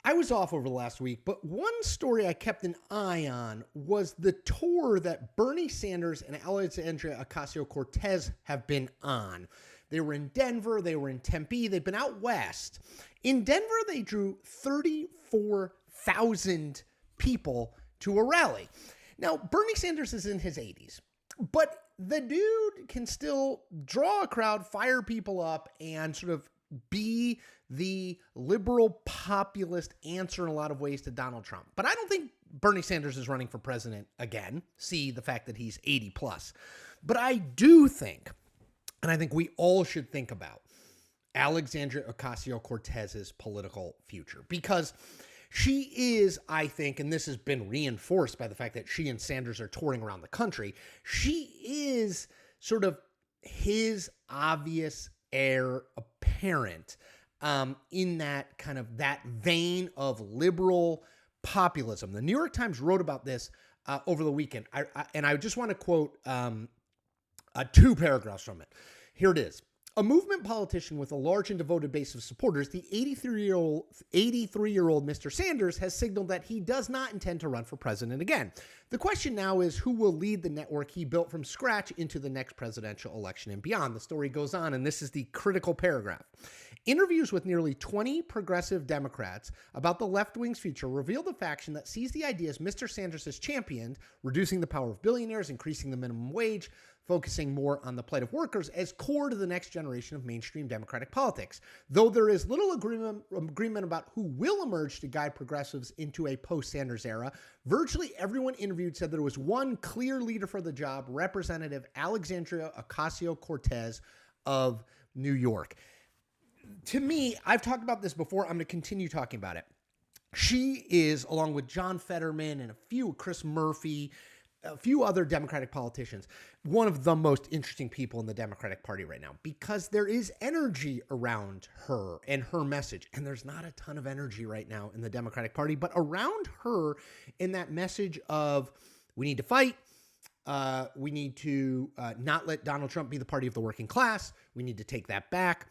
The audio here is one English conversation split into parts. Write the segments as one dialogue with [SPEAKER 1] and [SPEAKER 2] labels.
[SPEAKER 1] I was off over the last week, but one story I kept an eye on was the tour that Bernie Sanders and Alexandria Ocasio-Cortez have been on. They were in Denver, they were in Tempe, they've been out west. In Denver, they drew 34,000 people to a rally. Now, Bernie Sanders is in his 80s, but the dude can still draw a crowd, fire people up, and sort of be the liberal populist answer in a lot of ways to Donald Trump. But I don't think Bernie Sanders is running for president again. See the fact that he's 80 plus. But I do think, and I think we all should think about, Alexandria Ocasio-Cortez's political future, because she is, I think, and this has been reinforced by the fact that she and Sanders are touring around the country, she is sort of his obvious heir apparent in that kind of that vein of liberal populism. The New York Times wrote about this over the weekend, and I just want to quote 2 paragraphs from it. Here it is. A movement politician with a large and devoted base of supporters, the 83-year-old Mr. Sanders has signaled that he does not intend to run for president again. The question now is who will lead the network he built from scratch into the next presidential election and beyond. The story goes on, and this is the critical paragraph. Interviews with nearly 20 progressive Democrats about the left wing's future reveal the faction that sees the ideas Mr. Sanders has championed, reducing the power of billionaires, increasing the minimum wage, focusing more on the plight of workers, as core to the next generation of mainstream Democratic politics. Though there is little agreement about who will emerge to guide progressives into a post-Sanders era, virtually everyone interviewed said there was one clear leader for the job, Representative Alexandria Ocasio-Cortez of New York. To me, I've talked about this before. I'm going to continue talking about it. She is, along with John Fetterman and Chris Murphy, a few other Democratic politicians, one of the most interesting people in the Democratic Party right now, because there is energy around her and her message. And there's not a ton of energy right now in the Democratic Party, but around her in that message of we need to fight. We need to not let Donald Trump be the party of the working class. We need to take that back.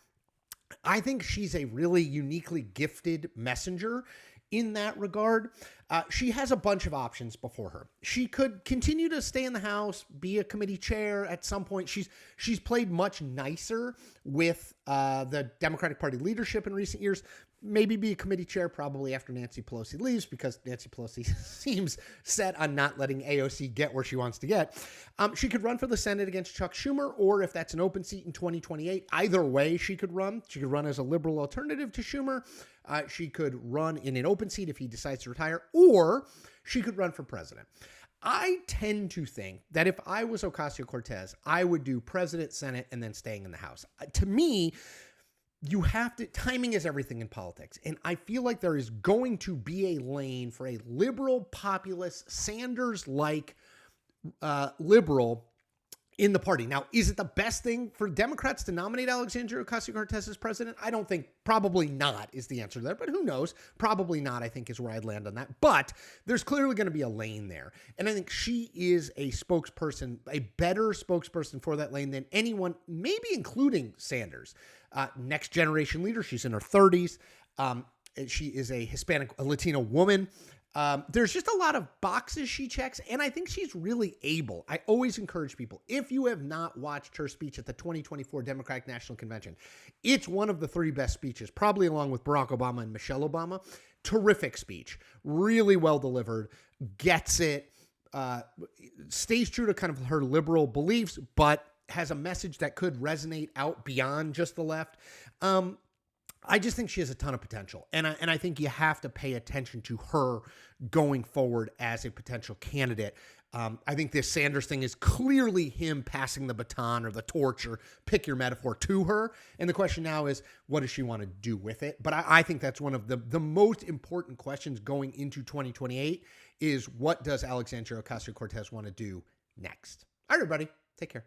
[SPEAKER 1] I think she's a really uniquely gifted messenger in that regard. She has a bunch of options before her. She could continue to stay in the House, be a committee chair at some point. She's played much nicer with the Democratic Party leadership in recent years. Maybe be a committee chair probably after Nancy Pelosi leaves, because Nancy Pelosi seems set on not letting AOC get where she wants to get. She could run for the Senate against Chuck Schumer, or if that's an open seat in 2028, either way she could run. She could run as a liberal alternative to Schumer. She could run in an open seat if he decides to retire, or she could run for president. I tend to think that if I was Ocasio-Cortez, I would do president, Senate, and then staying in the House. To me, you have to, timing is everything in politics. And I feel like there is going to be a lane for a liberal, populist, Sanders-like liberal in the party. Now, is it the best thing for Democrats to nominate Alexandria Ocasio-Cortez as president? I don't think, probably not is the answer there, but who knows? Probably not, I think, is where I'd land on that. But there's clearly going to be a lane there. And I think she is a spokesperson, a better spokesperson for that lane than anyone, maybe including Sanders. Next generation leader. She's in her 30s. She is a Hispanic, a Latino woman. There's just a lot of boxes she checks, and I think she's really able. I always encourage people, if you have not watched her speech at the 2024 Democratic National Convention, it's one of the 3 best speeches, probably along with Barack Obama and Michelle Obama. Terrific speech, really well delivered, gets it, stays true to kind of her liberal beliefs, but has a message that could resonate out beyond just the left. I just think she has a ton of potential. And I think you have to pay attention to her going forward as a potential candidate. I think this Sanders thing is clearly him passing the baton or the torch, or pick your metaphor, to her. And the question now is, what does she want to do with it? But I think that's one of the most important questions going into 2028 is, what does Alexandria Ocasio-Cortez want to do next? All right, everybody, take care.